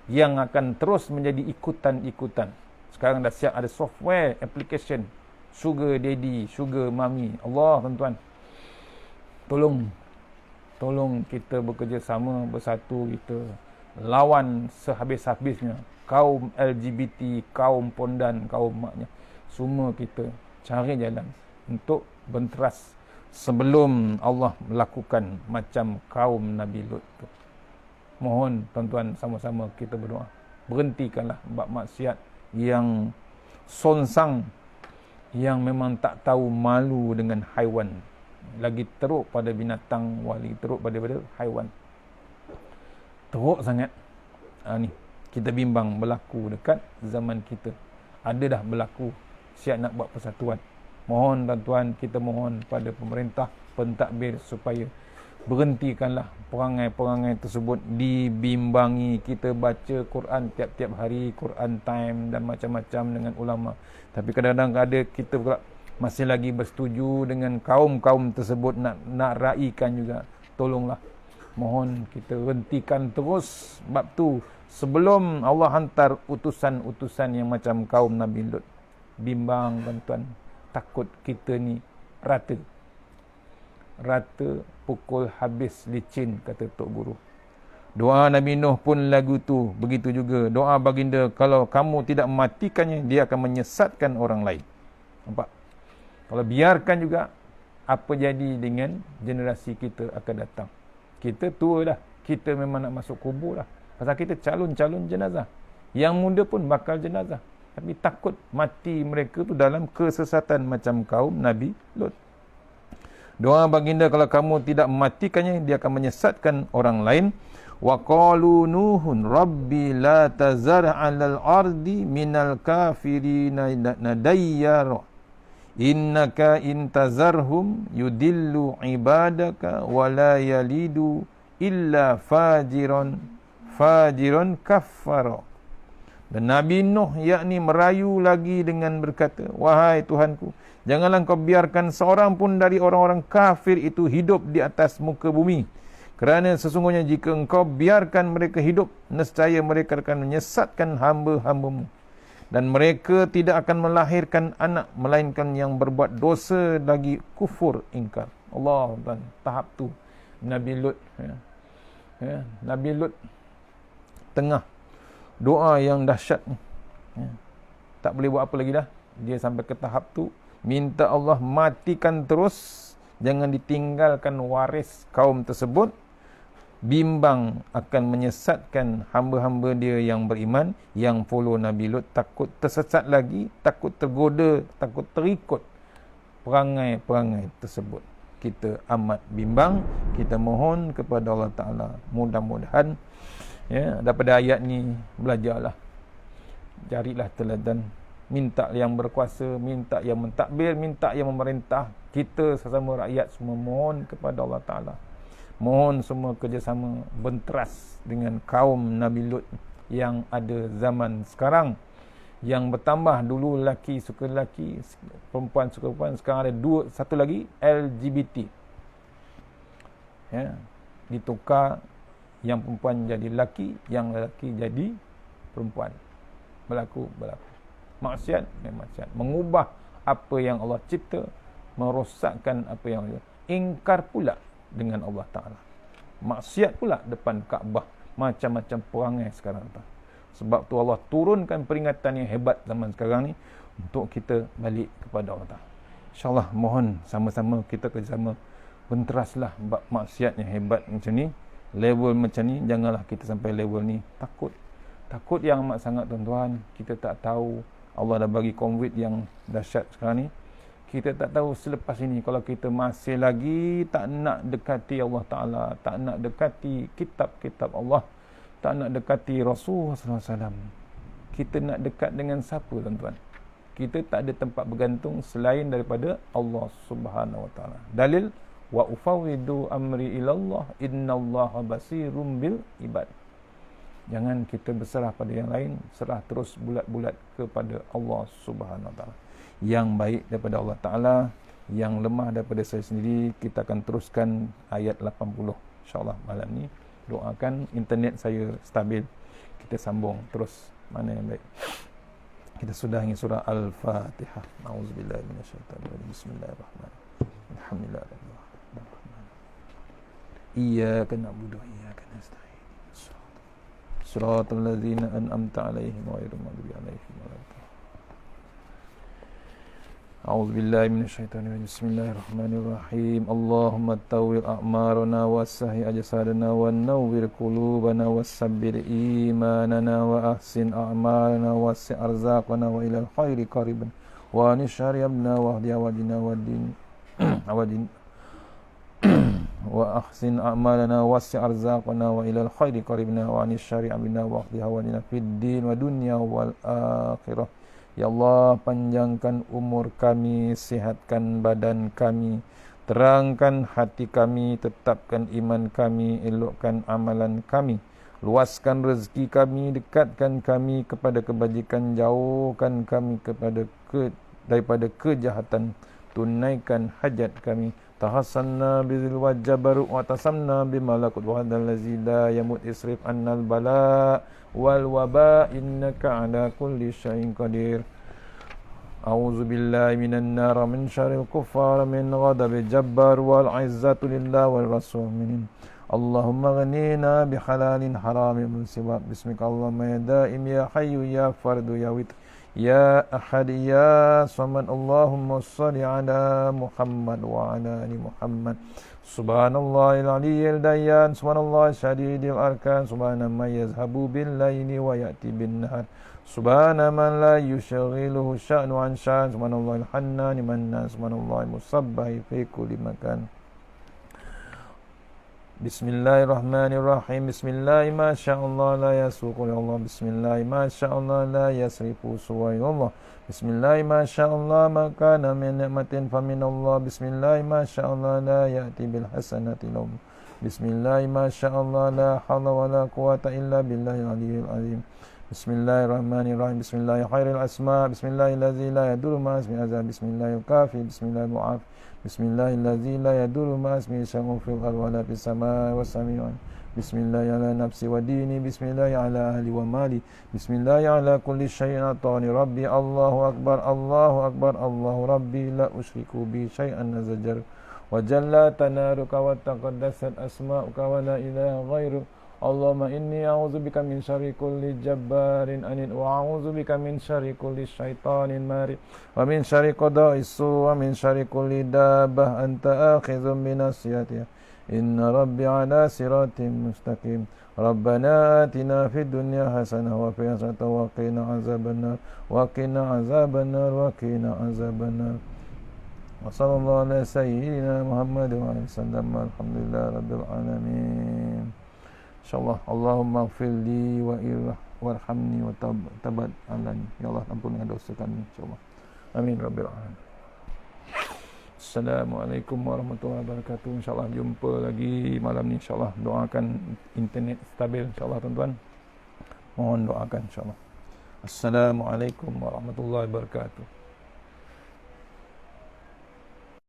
yang akan terus menjadi ikutan-ikutan. Sekarang dah siap ada software, application, sugar daddy, sugar mommy. Allah, tuan-tuan, tolong kita bekerjasama, bersatu, kita lawan sehabis-habisnya kaum LGBT, kaum pondan, kaum maknya. Semua kita cari jalan untuk benteras sebelum Allah melakukan macam kaum Nabi Lut tu. Mohon tuan-tuan sama-sama kita berdoa. Berhentikanlah bab maksiat yang sonsang, yang memang tak tahu malu dengan haiwan. Lagi teruk pada binatang, lagi teruk daripada haiwan. Teruk sangat. Ni kita bimbang berlaku dekat zaman kita. Ada dah berlaku, siap nak buat persatuan. Mohon tuan-tuan, kita mohon pada pemerintah, pentadbir supaya berhentikanlah perangai-perangai tersebut, dibimbangi. Kita baca Quran tiap-tiap hari, Quran time dan macam-macam dengan ulama. Tapi kadang-kadang ada kita pula masih lagi bersetuju dengan kaum-kaum tersebut, nak raikan juga. Tolonglah, mohon kita hentikan terus bab tu sebelum Allah hantar utusan-utusan yang macam kaum Nabi Lut. Bimbang tuan-tuan, takut kita ni rata pukul habis licin, kata Tok Guru. Doa Nabi Nuh pun lagu tu. Begitu juga doa baginda, kalau kamu tidak mematikannya, dia akan menyesatkan orang lain. Nampak? Kalau biarkan juga, apa jadi dengan generasi kita akan datang? Kita tua dah. Kita memang nak masuk kubur dah. Pasal kita calon-calon jenazah. Yang muda pun bakal jenazah. Tapi takut mati mereka tu dalam kesesatan macam kaum Nabi Lut. Doa baginda, kalau kamu tidak mematikannya, dia akan menyesatkan orang lain. Wa qalu nuhun rabbi la tazar 'alal ardi minal kafirina nadayyara innaka intazarhum yudillu ibadaka wa la yalidu illa fajiran kaffara. Dan Nabi Nuh yakni merayu lagi dengan berkata, wahai Tuhanku, janganlah kau biarkan seorang pun dari orang-orang kafir itu hidup di atas muka bumi. Kerana sesungguhnya jika engkau biarkan mereka hidup, nescaya mereka akan menyesatkan hamba-hambamu. Dan mereka tidak akan melahirkan anak, melainkan yang berbuat dosa lagi kufur ingkar. Allah, dan tahap tu Nabi Lut. Nabi Lut tengah doa yang dahsyat ni. Tak boleh buat apa lagi dah. Dia sampai ke tahap tu, minta Allah matikan terus, jangan ditinggalkan waris kaum tersebut. Bimbang akan menyesatkan hamba-hamba dia yang beriman, yang follow Nabi Lut, takut tersesat lagi, takut tergoda, takut terikut perangai-perangai tersebut. Kita amat bimbang. Kita mohon kepada Allah Ta'ala, mudah-mudahan daripada ayat ni belajarlah, carilah teladan, minta yang berkuasa, minta yang mentadbir, minta yang memerintah. Kita sesama rakyat semua mohon kepada Allah Ta'ala, mohon semua kerjasama benteras dengan kaum Nabi Lut yang ada zaman sekarang, yang bertambah. Dulu lelaki suka lelaki, perempuan suka perempuan, sekarang ada satu lagi LGBT. Ditukar, yang perempuan jadi lelaki, yang lelaki jadi perempuan. Berlaku maksiat, maksiat, mengubah apa yang Allah cipta, merosakkan apa yang Allah, ingkar pula dengan Allah Ta'ala, maksiat pula depan Kaabah, macam-macam perangai sekarang tu. Sebab tu Allah turunkan peringatan yang hebat zaman sekarang ni, untuk kita balik kepada Allah Ta'ala. InsyaAllah mohon sama-sama kita kerjasama, benteraslah maksiat yang hebat macam ni, level macam ni. Janganlah kita sampai level ni. Takut yang amat sangat, tuan-tuan. Kita tak tahu, Allah dah bagi COVID yang dahsyat sekarang ni. Kita tak tahu selepas ini, kalau kita masih lagi tak nak dekati Allah Ta'ala, tak nak dekati kitab-kitab Allah, tak nak dekati Rasulullah SAW, kita nak dekat dengan siapa, tuan-tuan? Kita tak ada tempat bergantung selain daripada Allah Subhanahu Wa Ta'ala. Dalil, wa ufawwidu amri ilallah innallaha basirum bil ibad. Jangan kita berserah pada yang lain, serah terus bulat-bulat kepada Allah Subhanahu Wa Ta'ala. Yang baik daripada Allah Ta'ala, yang lemah daripada saya sendiri. Kita akan teruskan ayat 80 InsyaAllah malam ni. Doakan internet saya stabil, kita sambung terus. Mana yang baik, kita sudahi surah Al-Fatihah. A'udzubillahi minasyaitanirrajim. Bismillahirrahmanirrahim. Alhamdulillah. Iyyaka na'budu wa iyyaka nasta'in. Shiratal ladzina an'amta 'alaihim ghairil maghdubi 'alaihim waladdallin. A'udzubillahi minasyaitanirrajim. Bismillahirrahmanirrahim. Allahumma tawwil a'marana wassahi ajsadana wa nawwir qulubana wassabbir imanana wa ahsin a'malana wassi' arzaqana wa ilal khairi qariban wa nishari abna wa hdi awajina wa din awadin wa ahsin a'malana wassi' arzaqana wa ilal khairi qaribna wa nishari abna wa hdi awajina fid din wa dunya wal akhirah. Ya Allah, panjangkan umur kami, sihatkan badan kami, terangkan hati kami, tetapkan iman kami, elokkan amalan kami, luaskan rezeki kami, dekatkan kami kepada kebajikan, jauhkan kami daripada kejahatan, tunaikan hajat kami. Tahassanna bizil wajabaru wa tasamna bimalakut wa hadal lazi la yamut isrif annal bala wal waba innaka ala kulli syai'in qadir. A'udzu billahi minan nar min syarril kuffar min ghadabi jabbar wal izzatu lillahi wal rasul min Allahumma ghanina bihalalin haramin min siwak. Bismika Allahumma ya daim ya hayyu ya fardu ya witr ya ahad ya samad. Allahumma salli ala Muhammad wa ala ali Muhammad. Subhanallahil aliyyil dayyan, subhanallah syadidil arkan, subhana man yazhabu bil laili wa ya'ti bin nahar, subhana man la yushghiluhu sya'nu an sya'an, subhanallahil hannani mannan, subhanallahil musabbahi fi kulli makan. Bismillahirrahmanirrahim. Bismillahi ma sya'allah la yasuqu Allah. Bismillahi ma sya'allah la yasrifu suwaillah. Bismillahi ma sya'allah ma kana min ni'matin fa min Allah. Bismillahi ma sya'allah la ya'ti bil hasanati lahum. Bismillahi ma sya'allah la hawla wa la quwata illa billahil aliyyil azim. Bismillahirrahmanirrahim. Bismillahi khairil asma. Bismillahilladzi la yadurru ma ismihi azab. Bismillahil kafi. Bismillahil mu'af. Bismillahilladzi la yadurru ma ismihi syai'un fil ardi wa la fis samaa'i was sami'un. Bismillahi ala nafsi wa dini. Bismillahi ala ahli wa mali. Bismillahi ala kulli syai'in atani rabbi. Allahu akbar, Allahu akbar, Allahu rabbi la usyriku bi syai'an nazajar. Wa jalla tanaruka wa taqaddasat asma'uka wa la ilaha ghairu. Allahumma inni a'udzubika min syarri kulli jabbarin anid wa a'udzubika min syarri kulli syaitanin marid wa min syarri qada'is su wa min syarri kulli dabbah anta akhidhum bi nasiyatiha inna rabbi ala siratin mustaqim. Rabbana atina fid dunya hasanah wa fil akhirati wa qina azabannar wa qina azabannar wa qina azabannar. Wa sallallahu ala sayyidina Muhammad wa alihi wasallam. Alhamdulillahi rabbil alamin. InsyaAllah. Allahumma gfirli wa warhamni wa tabat alani. Ya Allah, ampunilah dosa kami, insyaAllah. Amin rabbil alamin. Assalamualaikum warahmatullahi wabarakatuh. InsyaAllah jumpa lagi malam ni, insyaAllah. Doakan internet stabil, insyaAllah tuan-tuan. Mohon doakan, insyaAllah. Assalamualaikum warahmatullahi wabarakatuh.